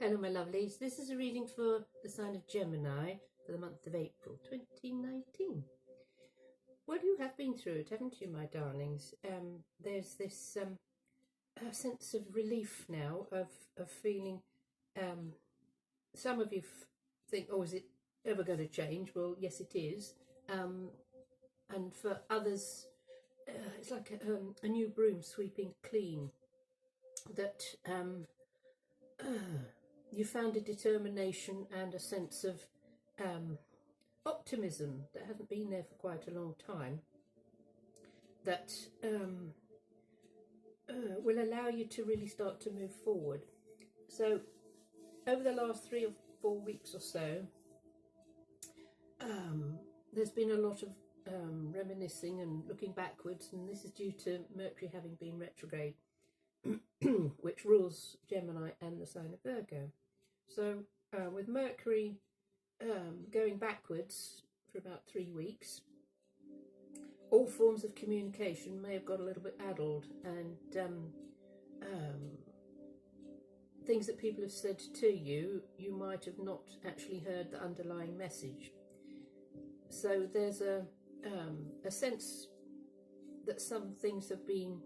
Hello my lovelies, this is a reading for the sign of Gemini for the month of April 2019. Well, you have been through it, haven't you, my darlings? There's this sense of relief now, of feeling, some of you think, oh, is it ever going to change? Well, yes it is, and for others it's like a new broom sweeping clean, that you found a determination and a sense of optimism that hasn't been there for quite a long time, that will allow you to really start to move forward. So over the last 3 or 4 weeks or so, there's been a lot of reminiscing and looking backwards, and this is due to Mercury having been retrograde, which rules Gemini and the sign of Virgo. So with Mercury going backwards for about 3 weeks, all forms of communication may have got a little bit addled, and things that people have said to you, you might have not actually heard the underlying message. So there's a sense that some things have been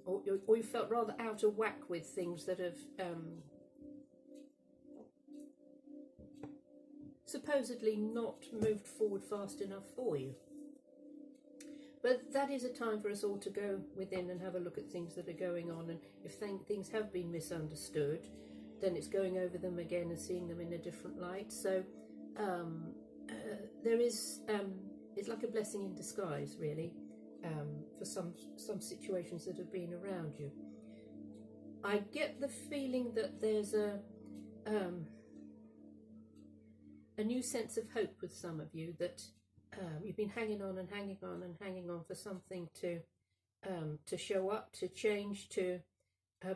or you felt rather out of whack with things that have supposedly not moved forward fast enough for you. But that is a time for us all to go within and have a look at things that are going on, and if things have been misunderstood, then it's going over them again and seeing them in a different light. So there is, it's like a blessing in disguise, really, for some situations that have been around you. I get the feeling that there's a new sense of hope with some of you, that you've been hanging on and hanging on and hanging on for something to show up, to change, to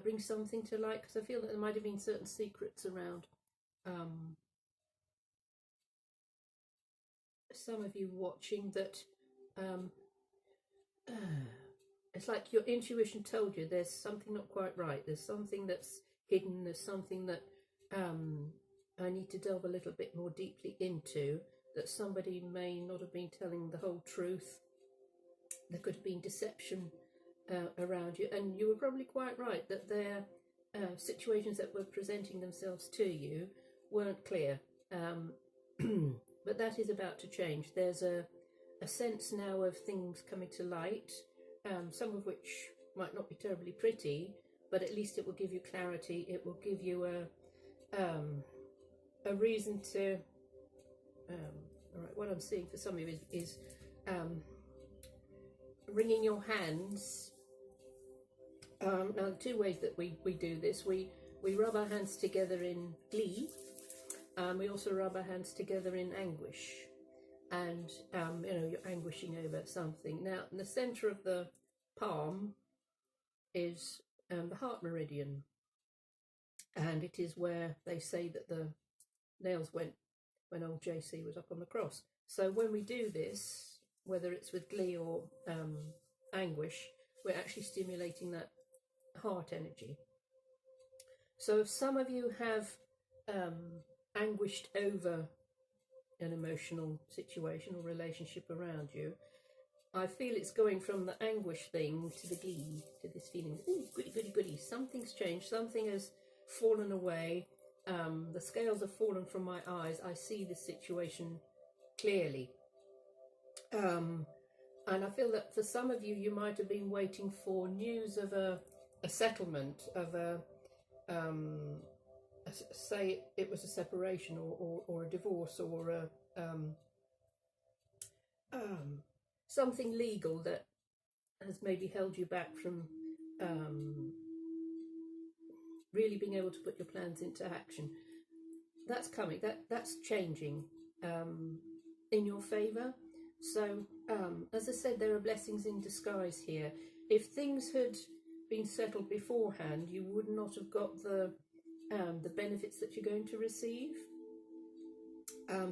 bring something to light, because I feel that there might have been certain secrets around some of you watching that it's like your intuition told you there's something not quite right, there's something that's hidden, there's something that I need to delve a little bit more deeply into, that somebody may not have been telling the whole truth. There could have been deception around you, and you were probably quite right that their situations that were presenting themselves to you weren't clear. But that is about to change. There's a sense now of things coming to light, some of which might not be terribly pretty, but at least it will give you clarity. It will give you a reason to all right, what I'm seeing for some of you is wringing your hands. Now, the 2 ways that we do this, we rub our hands together in glee, we also rub our hands together in anguish, and you know, you're anguishing over something. Now, in the centre of the palm is the heart meridian, and it is where they say that the nails went when old JC was up on the cross. So when we do this, whether it's with glee or anguish, we're actually stimulating that heart energy. So if some of you have anguished over an emotional situation or relationship around you, I feel it's going from the anguish thing to the glee, to this feeling, ooh, goody, goody, goody, something's changed, something has fallen away. The scales have fallen from my eyes. I see this situation clearly. And I feel that for some of you, you might have been waiting for news of a settlement, of say it was a separation or a divorce, or something legal that has maybe held you back from really being able to put your plans into action. That's coming, that's changing in your favour. So as I said, there are blessings in disguise here. If things had been settled beforehand, you would not have got the benefits that you're going to receive.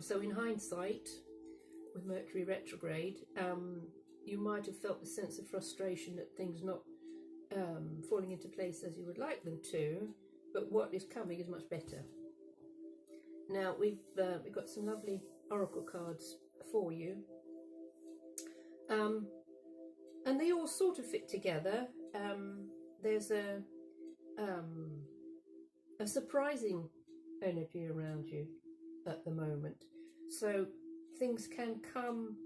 So in hindsight, with Mercury retrograde, you might have felt the sense of frustration at things not falling into place as you would like them to, but what is coming is much better. Now we've got some lovely oracle cards for you, and they all sort of fit together. There's a surprising energy around you at the moment, so things can come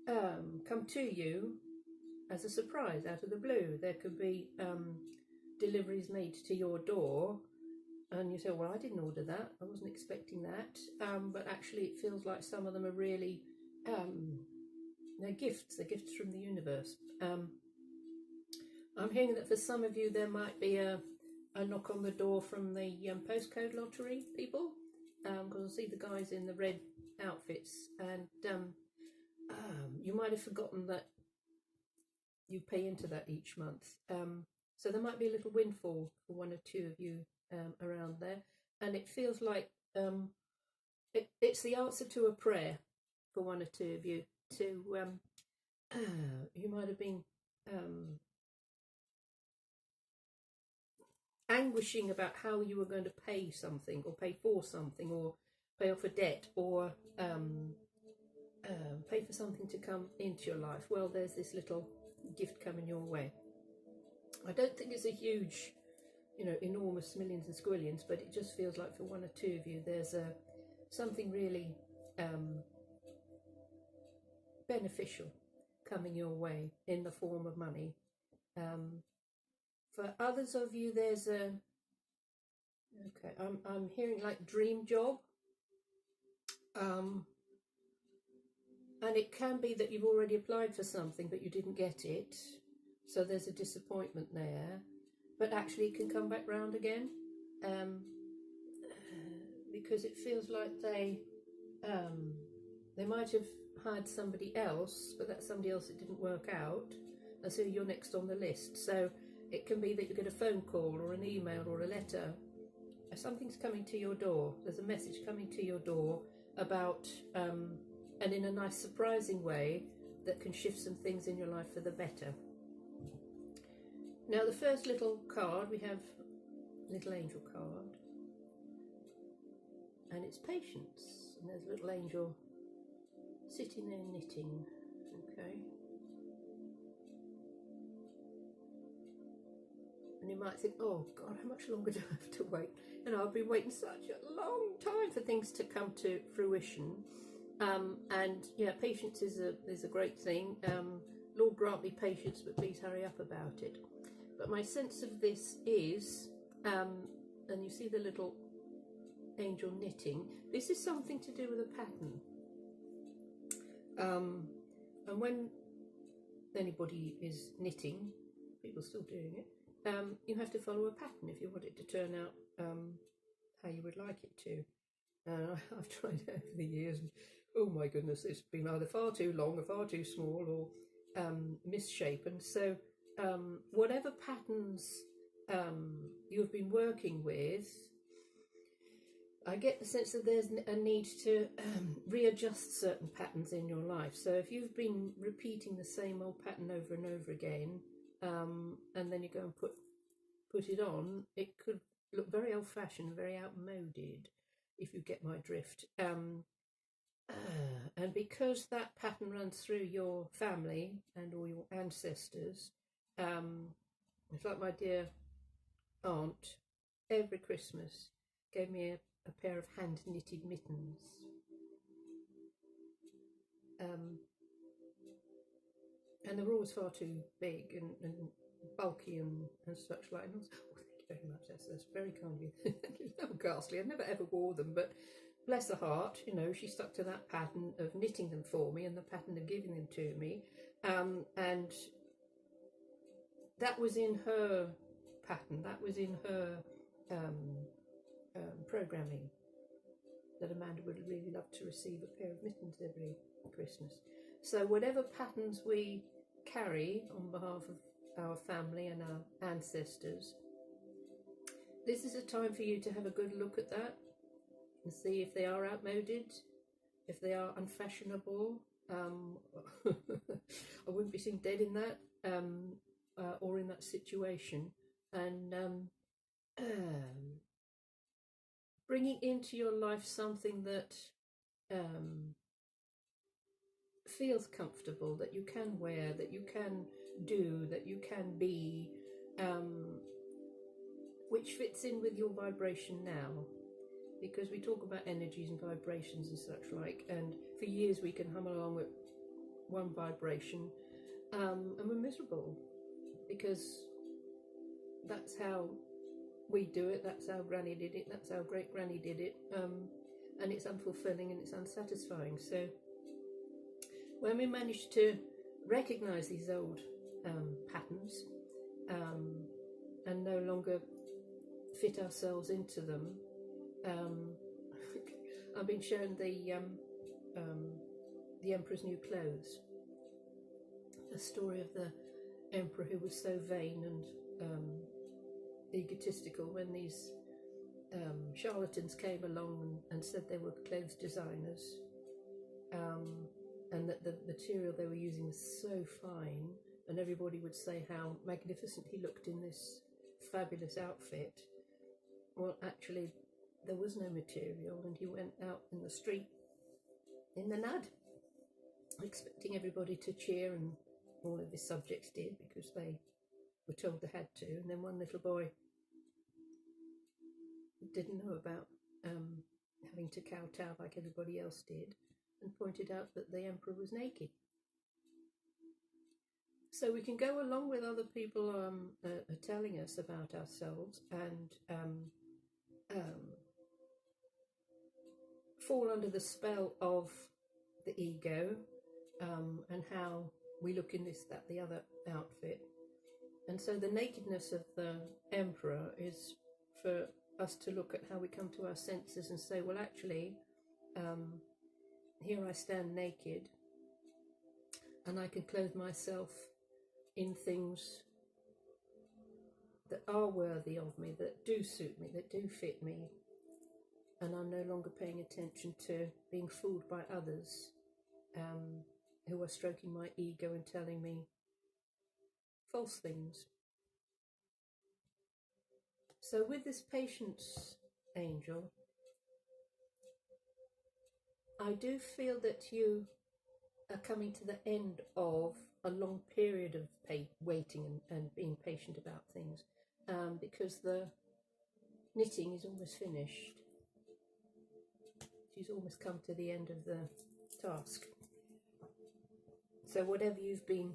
to you as a surprise out of the blue. There could be deliveries made to your door, and you say, well, I didn't order that, I wasn't expecting that, but actually it feels like some of them are really they're gifts from the universe. I'm hearing that for some of you there might be a knock on the door from the postcode lottery people, because I see the guys in the red outfits, and you might have forgotten that you pay into that each month. So there might be a little windfall for one or two of you around there, and it feels like it's the answer to a prayer for one or two of you. You might have been anguishing about how you were going to pay something, or pay for something, or pay off a debt, or pay for something to come into your life. Well, there's this little gift coming your way. I don't think it's a huge, enormous millions and squillions, but it just feels like for one or two of you there's something really beneficial coming your way in the form of money. For others of you, there's I'm hearing like dream job, and it can be that you've already applied for something but you didn't get it, so there's a disappointment there, but actually it can come back round again, because it feels like they might have hired somebody else, but that somebody else, it didn't work out, and so you're next on the list. So it can be that you get a phone call or an email or a letter. Something's coming to your door. There's a message coming to your door about, and in a nice surprising way, that can shift some things in your life for the better. Now the first little card, we have a little angel card, and it's patience, and there's a little angel sitting there knitting. Okay. And you might think, oh God, how much longer do I have to wait? I've been waiting such a long time for things to come to fruition. And yeah, patience is a great thing. Lord grant me patience, but please hurry up about it. But my sense of this is, and you see the little angel knitting, this is something to do with a pattern. And when anybody is knitting, people are still doing it, you have to follow a pattern if you want it to turn out how you would like it to. I've tried it over the years, and oh my goodness, it's been either far too long or far too small, or misshapen. So whatever patterns you've been working with, I get the sense that there's a need to readjust certain patterns in your life. So if you've been repeating the same old pattern over and over again, and then you go and put it on, it could look very old-fashioned, very outmoded, if you get my drift. And because that pattern runs through your family and all your ancestors, it's like my dear aunt every Christmas gave me a pair of hand-knitted mittens. And they were always far too big and bulky and such like. And I was, oh, thank you very much, that's very kind of you. They were ghastly. I never ever wore them, but bless her heart, she stuck to that pattern of knitting them for me and the pattern of giving them to me. And that was in her pattern, that was in her programming, that Amanda would really love to receive a pair of mittens every Christmas. So whatever patterns we carry on behalf of our family and our ancestors, this is a time for you to have a good look at that and see if they are outmoded, if they are unfashionable. I wouldn't be seen dead in that. or in that situation, and bringing into your life something that feels comfortable, that you can wear, that you can do, that you can be, which fits in with your vibration now. Because we talk about energies and vibrations and such like, and for years we can hum along with one vibration, and we're miserable because that's how we do it, that's how Granny did it, that's how Great Granny did it, and it's unfulfilling and it's unsatisfying. So when we manage to recognize these old patterns and no longer fit ourselves into them, I've been shown the Emperor's New Clothes, a story of the emperor who was so vain and egotistical when these charlatans came along and said they were clothes designers, and that the material they were using was so fine, and everybody would say how magnificent he looked in this fabulous outfit. Well, actually there was no material, and he went out in the street in the nud, expecting everybody to cheer, and all of his subjects did because they were told they had to. And then one little boy didn't know about having to kowtow like everybody else did, and pointed out that the emperor was naked. So we can go along with other people telling us about ourselves and fall under the spell of the ego, and how we look in this, that, the other outfit. And so the nakedness of the emperor is for us to look at how we come to our senses and say, well, actually, here I stand naked, and I can clothe myself in things that are worthy of me, that do suit me, that do fit me, and I'm no longer paying attention to being fooled by others who are stroking my ego and telling me false things. So with this patience angel, I do feel that you are coming to the end of a long period of waiting and being patient about things, because the knitting is almost finished. She's almost come to the end of the task. So whatever you've been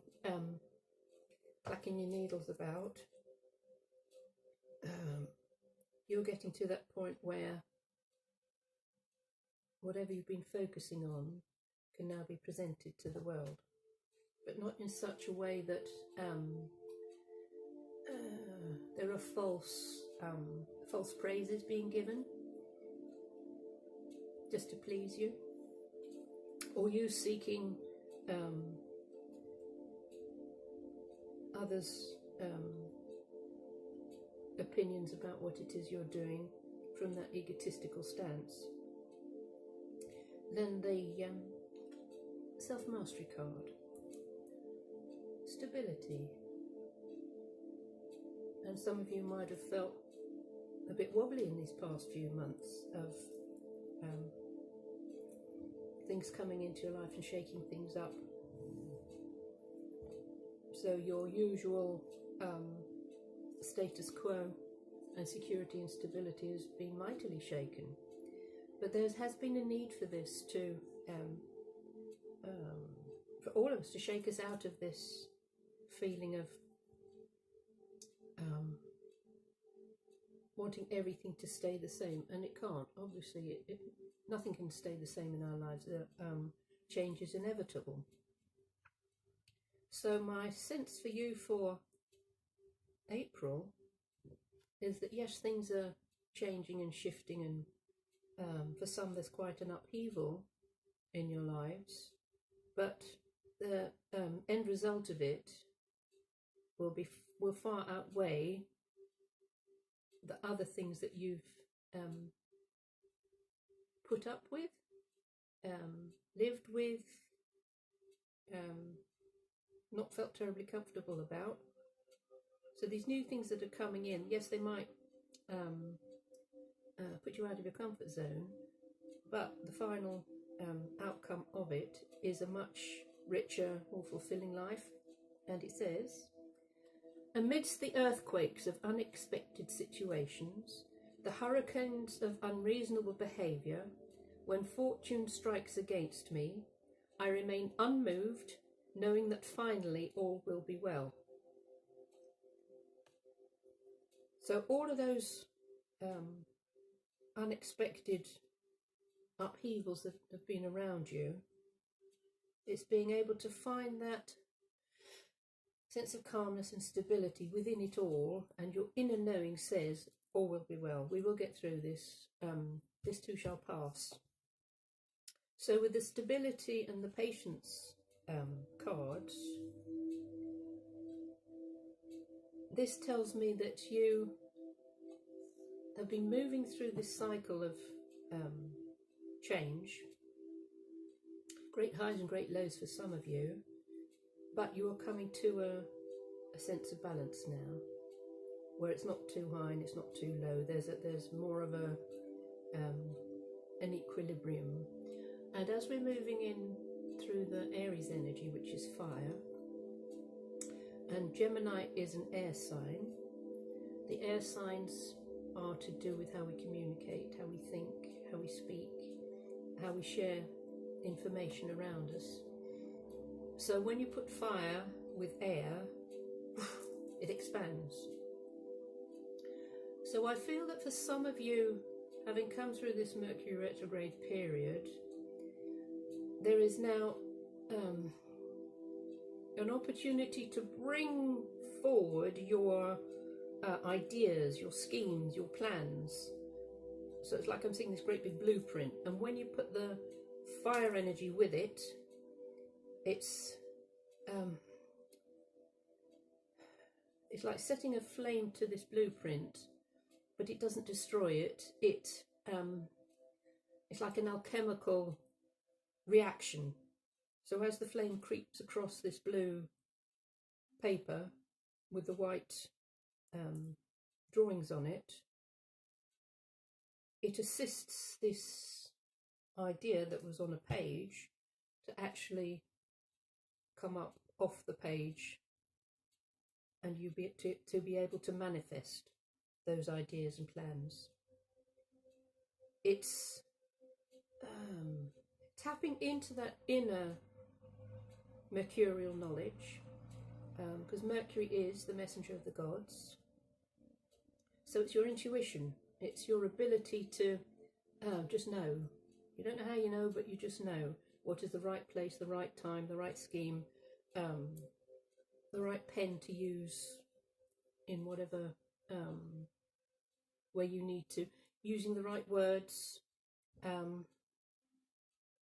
clacking your needles about, you're getting to that point where whatever you've been focusing on can now be presented to the world, but not in such a way that there are false praises being given just to please you, or you seeking others' opinions about what it is you're doing from that egotistical stance. Then the self-mastery card, stability. And some of you might have felt a bit wobbly in these past few months of things coming into your life and shaking things up. So your usual status quo and security and stability has been mightily shaken. But there has been a need for this to, for all of us to shake us out of this feeling of wanting everything to stay the same, and it can't. Obviously, nothing can stay the same in our lives. Change is inevitable. So my sense for you for April is that yes, things are changing and shifting, and for some there's quite an upheaval in your lives, but the end result of it will far outweigh the other things that you've put up with, lived with, not felt terribly comfortable about, So these new things that are coming in, yes, they might put you out of your comfort zone, but the final outcome of it is a much richer, more fulfilling life. And it says, amidst the earthquakes of unexpected situations, the hurricanes of unreasonable behaviour, when fortune strikes against me, I remain unmoved, knowing that finally all will be well. So all of those unexpected upheavals that have been around you, it's being able to find that sense of calmness and stability within it all, and your inner knowing says all will be well. We will get through this. This too shall pass. So with the stability and the patience cards, this tells me that you have been moving through this cycle of change, great highs and great lows for some of you, but you are coming to a sense of balance now, where it's not too high and it's not too low. There's more of an equilibrium. And as we're moving in through the Aries energy, which is fire, and Gemini is an air sign, the air signs are to do with how we communicate, how we think, how we speak, how we share information around us. So when you put fire with air, it expands. So I feel that for some of you, having come through this Mercury retrograde period, there is now an opportunity to bring forward your ideas, your schemes, your plans. So it's like I'm seeing this great big blueprint, and when you put the fire energy with it, it's like setting a flame to this blueprint, but it doesn't destroy it. It's like an alchemical reaction. So as the flame creeps across this blue paper with the white drawings on it, it assists this idea that was on a page to actually come up off the page, and you to be able to manifest those ideas and plans. It's tapping into that inner mercurial knowledge, because Mercury is the messenger of the gods. So it's your intuition, it's your ability to just know. You don't know how you know, but you just know what is the right place, the right time, the right scheme, the right pen to use in whatever way you need to, using the right words,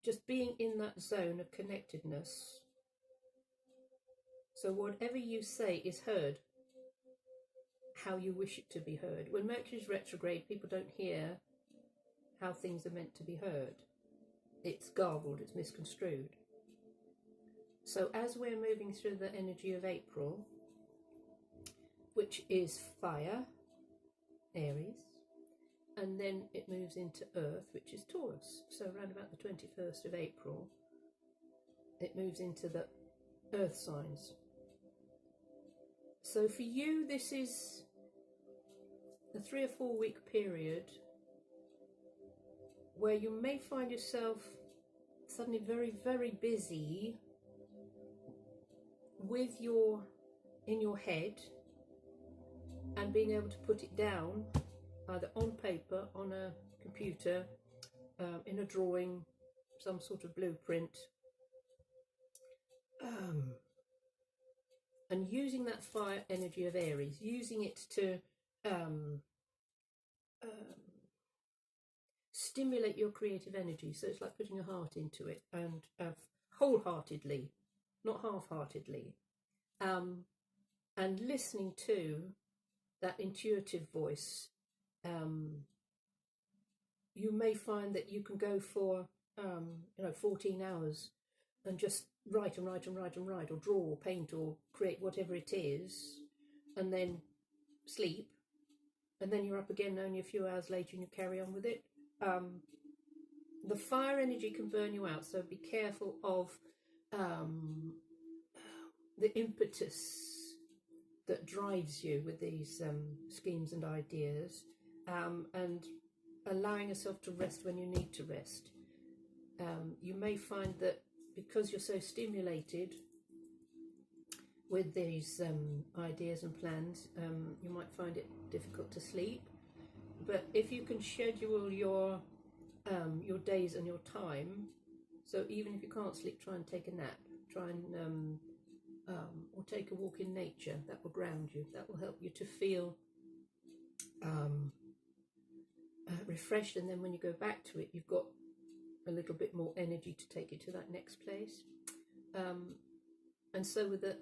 just being in that zone of connectedness. So whatever you say is heard how you wish it to be heard. When Mercury's retrograde, people don't hear how things are meant to be heard. It's garbled, it's misconstrued. So as we're moving through the energy of April, which is fire, Aries, and then it moves into Earth, which is Taurus. So around about the 21st of April, it moves into the Earth signs. So for you, this is a 3 or 4 week period where you may find yourself suddenly very, very busy with in your head, and being able to put it down either on paper, on a computer, in a drawing, some sort of blueprint, and using that fire energy of Aries, using it to stimulate your creative energy. So it's like putting your heart into it, and wholeheartedly, not half-heartedly, and listening to that intuitive voice. You may find that you can go for 14 hours and just write and write and write and write, or draw or paint or create whatever it is, and then sleep, and then you're up again only a few hours later and you carry on with it. The fire energy can burn you out, so be careful of the impetus that drives you with these schemes and ideas, and allowing yourself to rest when you need to rest. You may find that because you're so stimulated with these ideas and plans, you might find it difficult to sleep. But if you can schedule your days and your time, so even if you can't sleep, try and take a nap, try and or take a walk in nature. That will ground you. That will help you to feel refreshed, and then when you go back to it, you've got a little bit more energy to take you to that next place. And so with the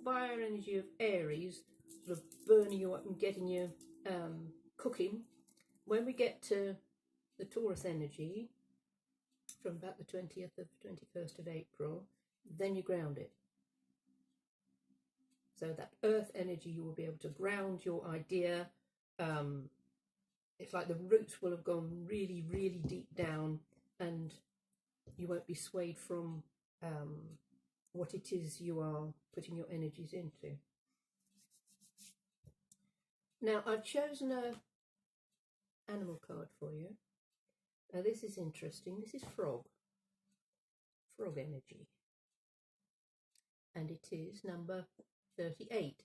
fire energy of Aries sort of burning you up and getting you cooking, when we get to the Taurus energy from about the 20th of 21st of April, then you ground it. So that earth energy, you will be able to ground your idea. It's like the roots will have gone really, really deep down, and you won't be swayed from what it is you are putting your energies into. Now, I've chosen a animal card for you. Now, this is interesting. This is frog energy. And it is number 38.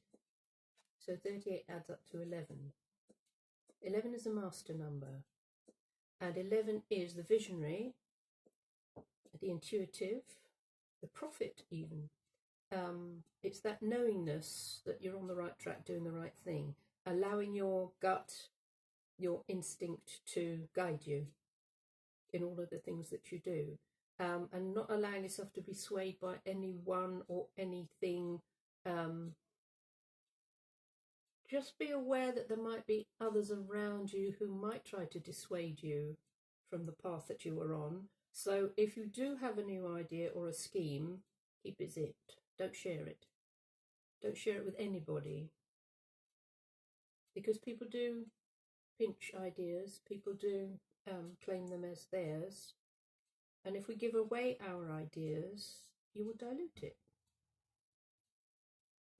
So 38 adds up to 11. 11 is a master number. And 11 is the visionary, the intuitive, the prophet even. It's that knowingness that you're on the right track, doing the right thing, allowing your gut, your instinct to guide you in all of the things that you do, and not allowing yourself to be swayed by anyone or anything. Just be aware that there might be others around you who might try to dissuade you from the path that you are on. So if you do have a new idea or a scheme, keep it zipped. Don't share it. Don't share it with anybody. Because people do pinch ideas. People do claim them as theirs. And if we give away our ideas, you will dilute it.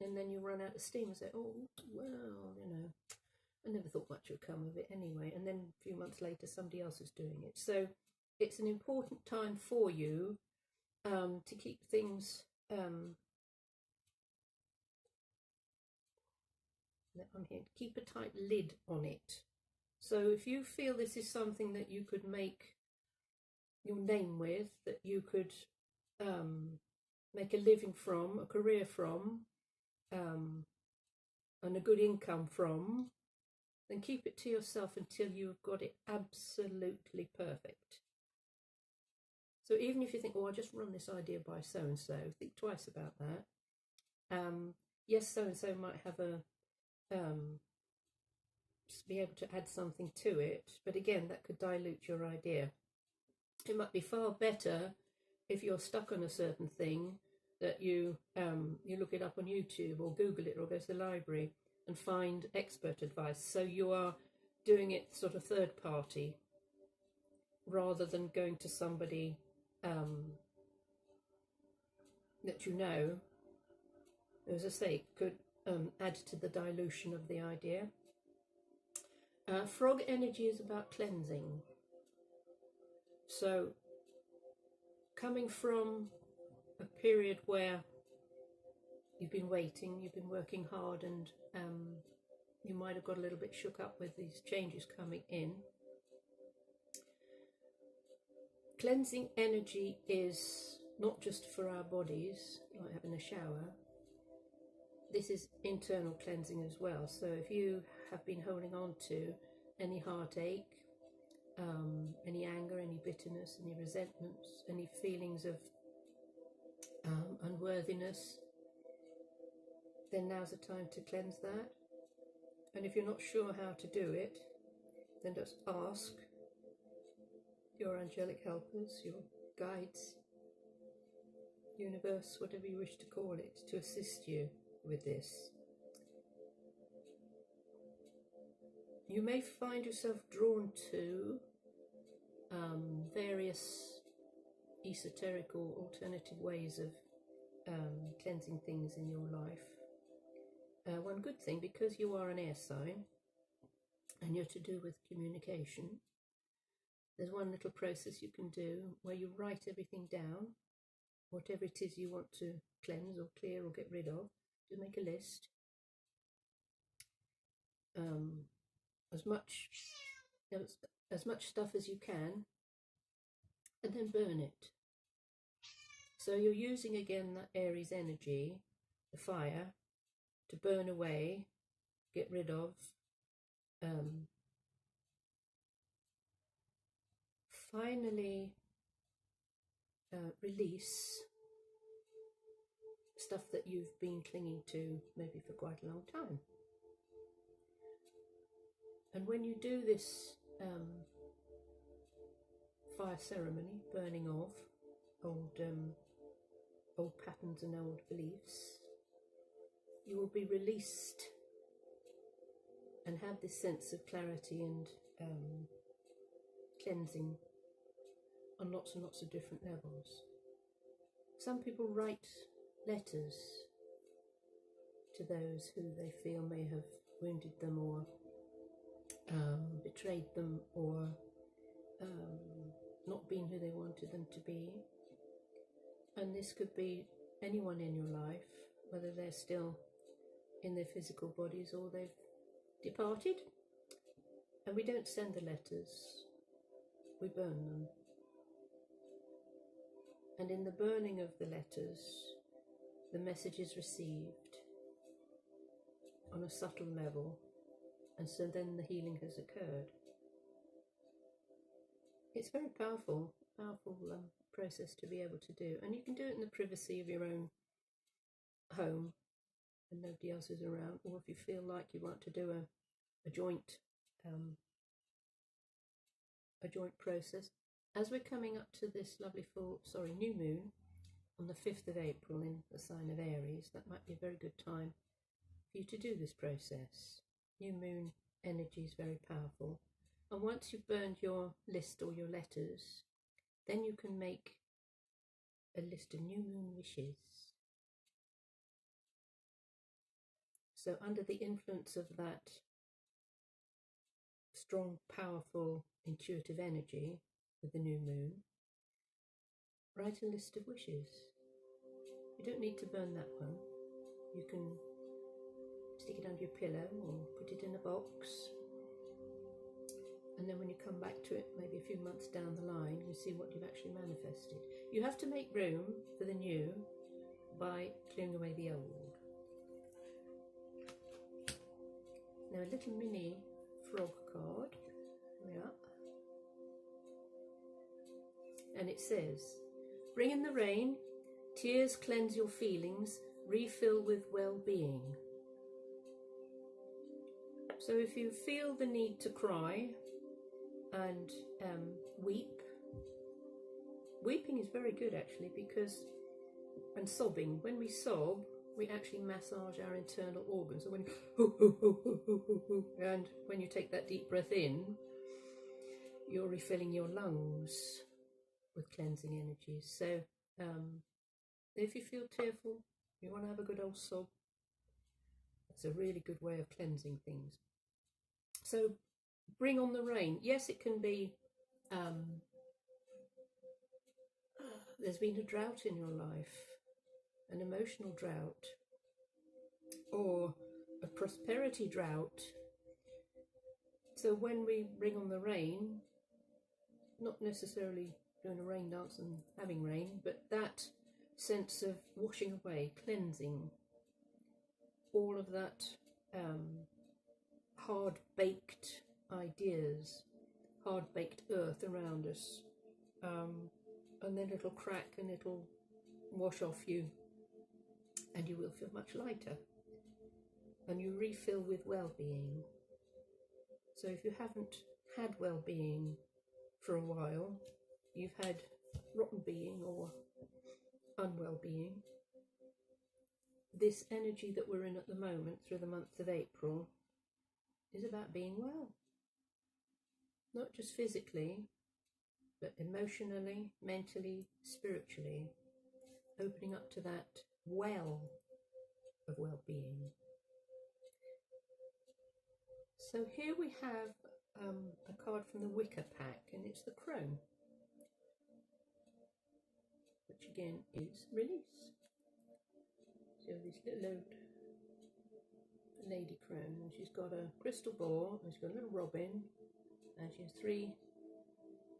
And then you run out of steam and say, oh, well, you know, I never thought much would come of it anyway. And then a few months later, somebody else is doing it. So it's an important time for you to keep things on here, keep a tight lid on it. So if you feel this is something that you could make your name with, that you could make a living from, a career from, and a good income from, then keep it to yourself until you've got it absolutely perfect. So even if you think, oh, I'll just run this idea by so-and-so, think twice about that. Yes, so-and-so might have be able to add something to it, but again, that could dilute your idea. It might be far better if you're stuck on a certain thing that you look it up on YouTube or Google it or go to the library and find expert advice. So you are doing it sort of third party rather than going to somebody that you know, as I say, could add to the dilution of the idea. Frog energy is about cleansing. So coming from a period where you've been waiting, you've been working hard, and you might have got a little bit shook up with these changes coming in. Cleansing energy is not just for our bodies, like having a shower. This is internal cleansing as well. So if you have been holding on to any heartache, any anger, any bitterness, any resentments, any feelings of unworthiness, then now's the time to cleanse that. And if you're not sure how to do it, then just ask your angelic helpers, your guides, universe, whatever you wish to call it, to assist you with this. You may find yourself drawn to various esoteric or alternative ways of cleansing things in your life. One good thing, because you are an air sign and you're to do with communication, there's one little process you can do where you write everything down, whatever it is you want to cleanse or clear or get rid of. Just make a list. As much stuff as you can, and then burn it. So you're using again that Aries energy, the fire, to burn away, get rid of, finally release stuff that you've been clinging to maybe for quite a long time. And when you do this fire ceremony, burning off old patterns and old beliefs, you will be released and have this sense of clarity and cleansing on lots and lots of different levels. Some people write letters to those who they feel may have wounded them or betrayed them or not been who they wanted them to be. And this could be anyone in your life, whether they're still in their physical bodies or they've departed. And we don't send the letters, we burn them. And in the burning of the letters, the message is received on a subtle level, and so then the healing has occurred. It's very powerful process to be able to do, and you can do it in the privacy of your own home and nobody else is around, or if you feel like you want to do a joint process. As we're coming up to this lovely new moon on the 5th of April in the sign of Aries, that might be a very good time for you to do this process. New moon energy is very powerful. And once you've burned your list or your letters, then you can make a list of new moon wishes. So under the influence of that strong, powerful, intuitive energy with the new moon, write a list of wishes. You don't need to burn that one. You can stick it under your pillow or put it in a box. And then when you come back to it, maybe a few months down the line, you see what you've actually manifested. You have to make room for the new by clearing away the old. Now a little mini frog card. Here we are. And it says, bring in the rain, tears cleanse your feelings, refill with well-being. So if you feel the need to cry and weep, weeping is very good actually, because, and sobbing, when we sob, we actually massage our internal organs. So when and when you take that deep breath in, you're refilling your lungs with cleansing energies. So if you feel tearful, you want to have a good old sob, that's a really good way of cleansing things. So bring on the rain. Yes, it can be there's been a drought in your life, an emotional drought, or a prosperity drought. So when we bring on the rain, not necessarily doing a rain dance and having rain, but that sense of washing away, cleansing all of that hard-baked ideas, hard-baked earth around us, and then it'll crack and it'll wash off you, and you will feel much lighter, and you refill with well-being. So if you haven't had well-being for a while, you've had rotten being or unwell being, this energy that we're in at the moment through the month of April is about being well. Not just physically, but emotionally, mentally, spiritually. Opening up to that well of well-being. So here we have a card from the Wicker pack, and it's the Crone, which again is release. So this little old lady crone, and she's got a crystal ball, and she's got a little robin, and she has 3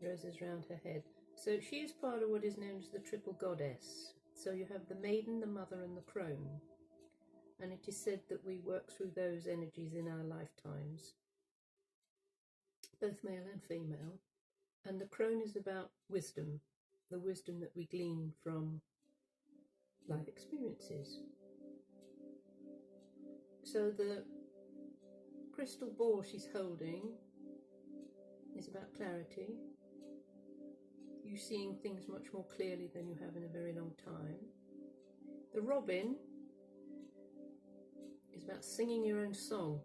roses round her head. So she is part of what is known as the triple goddess. So you have the maiden, the mother, and the crone. And it is said that we work through those energies in our lifetimes, both male and female. And the crone is about wisdom, the wisdom that we glean from life experiences. So the crystal ball she's holding is about clarity, you seeing things much more clearly than you have in a very long time. The robin is about singing your own song,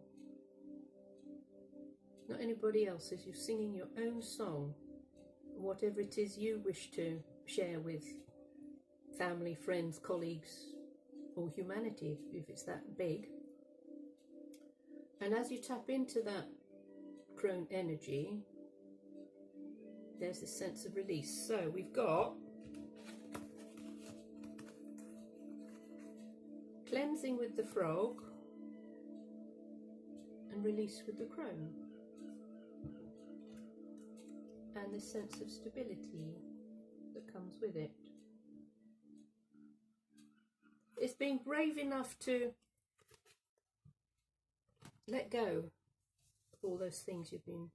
not anybody else's. You're singing your own song, whatever it is you wish to share with family, friends, colleagues, or humanity, if it's that big. And as you tap into that crone energy, there's this sense of release. So we've got cleansing with the frog and release with the crone, and this sense of stability that comes with it. It's being brave enough to let go of all those things you've been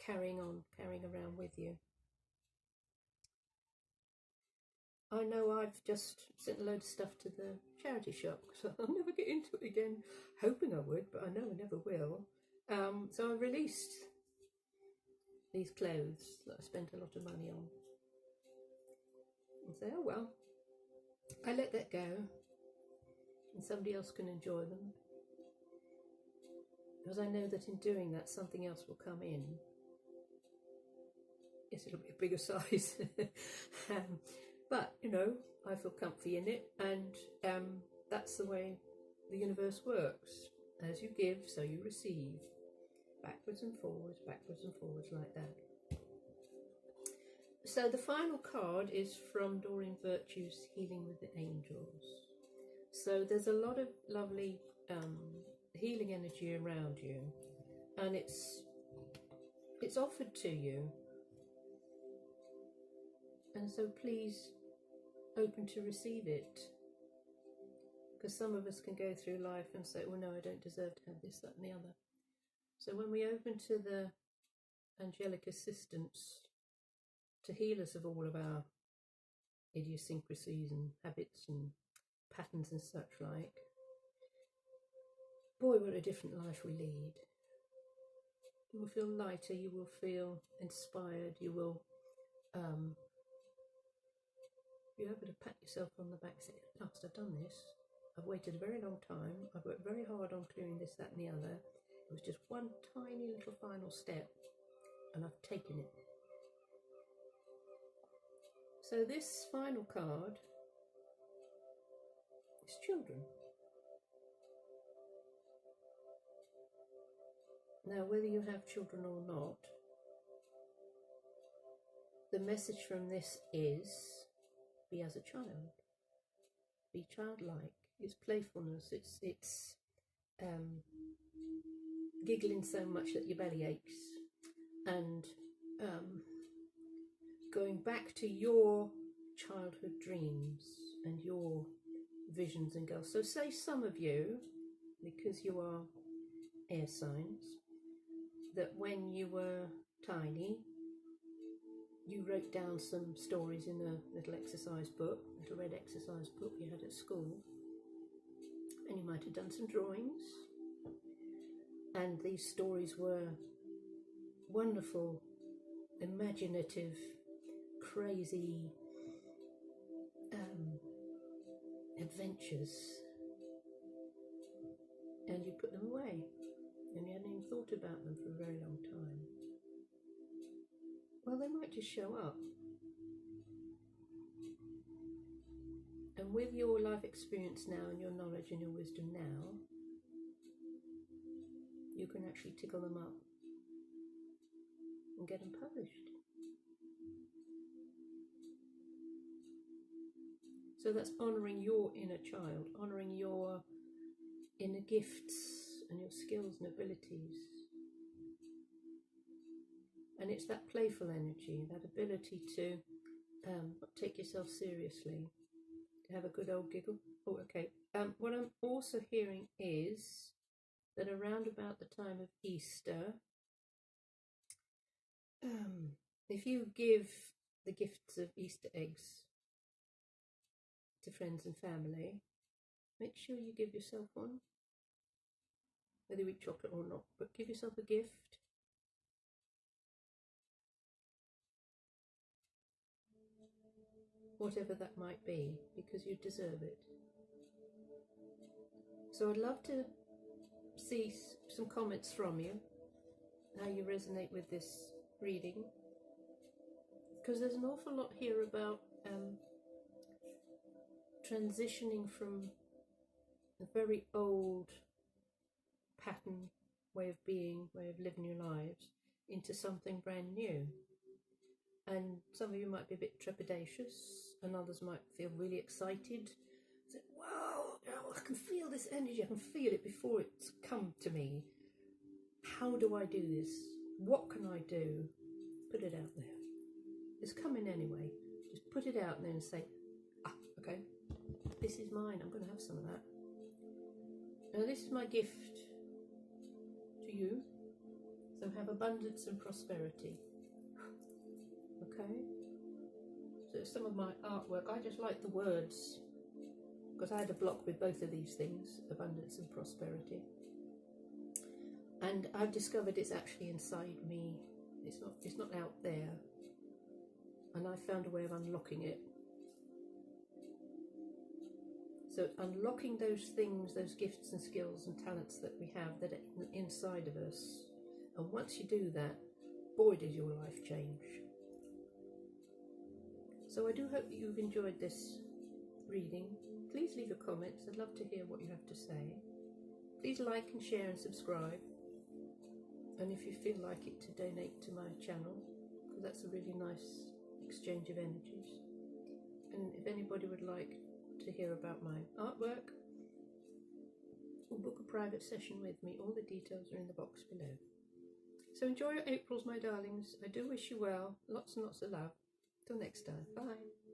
carrying around with you. I know I've just sent a load of stuff to the charity shop, so I'll never get into it again, hoping I would, but I know I never will. So I released these clothes that I spent a lot of money on, and say, oh well, I let that go, and somebody else can enjoy them, because I know that in doing that, something else will come in. Yes, it'll be a bigger size, but you know, I feel comfy in it, and that's the way the universe works. As you give, so you receive, backwards and forwards like that. So the final card is from Doreen Virtue's Healing with the Angels. So there's a lot of lovely healing energy around you, and it's offered to you. And so please open to receive it, because some of us can go through life and say, well, no, I don't deserve to have this, that and the other. So when we open to the angelic assistance to heal us of all of our idiosyncrasies and habits and patterns and such like, boy, what a different life we lead. You will feel lighter, you will feel inspired, you will be able to pat yourself on the back and say, at last I've done this. I've waited a very long time. I've worked very hard on clearing this, that and the other. It was just one tiny little final step, and I've taken it. So this final card is children. Now, whether you have children or not, the message from this is, be as a child. Be childlike. It's playfulness. It's giggling so much that your belly aches, and going back to your childhood dreams and your visions and goals. So say some of you, because you are air signs, that when you were tiny, you wrote down some stories in a little exercise book, little red exercise book you had at school, and you might have done some drawings, and these stories were wonderful, imaginative, crazy adventures, and you put them away and you hadn't even thought about them for a very long time. Well, they might just show up. And with your life experience now and your knowledge and your wisdom now, you can actually tickle them up and get them published. So that's honouring your inner child, honouring your inner gifts and your skills and abilities. And it's that playful energy, that ability to not take yourself seriously, to have a good old giggle. Oh, okay. What I'm also hearing is that around about the time of Easter, if you give the gifts of Easter eggs to friends and family, make sure you give yourself one, whether you eat chocolate or not, but give yourself a gift. Whatever that might be, because you deserve it. So I'd love to see some comments from you, how you resonate with this reading, because there's an awful lot here about transitioning from a very old pattern, way of being, way of living your lives, into something brand new. And some of you might be a bit trepidatious, and others might feel really excited. Say, wow, I can feel this energy, I can feel it before it's come to me. How do I do this? What can I do? Put it out there. It's coming anyway. Just put it out there and say, okay, this is mine, I'm going to have some of that. Now this is my gift to you. So have abundance and prosperity. Okay? So some of my artwork, I just like the words, because I had a block with both of these things, abundance and prosperity. And I've discovered it's actually inside me. It's not out there. And I found a way of unlocking it. So unlocking those things, those gifts and skills and talents that we have that are inside of us. And once you do that, boy, does your life change. So I do hope that you've enjoyed this reading. Please leave your comments. I'd love to hear what you have to say. Please like and share and subscribe. And if you feel like it, to donate to my channel, because that's a really nice exchange of energies. And if anybody would like to hear about my artwork or book a private session with me, all the details are in the box below. So enjoy your Aprils, my darlings. I do wish you well. Lots and lots of love. Till next time. Bye.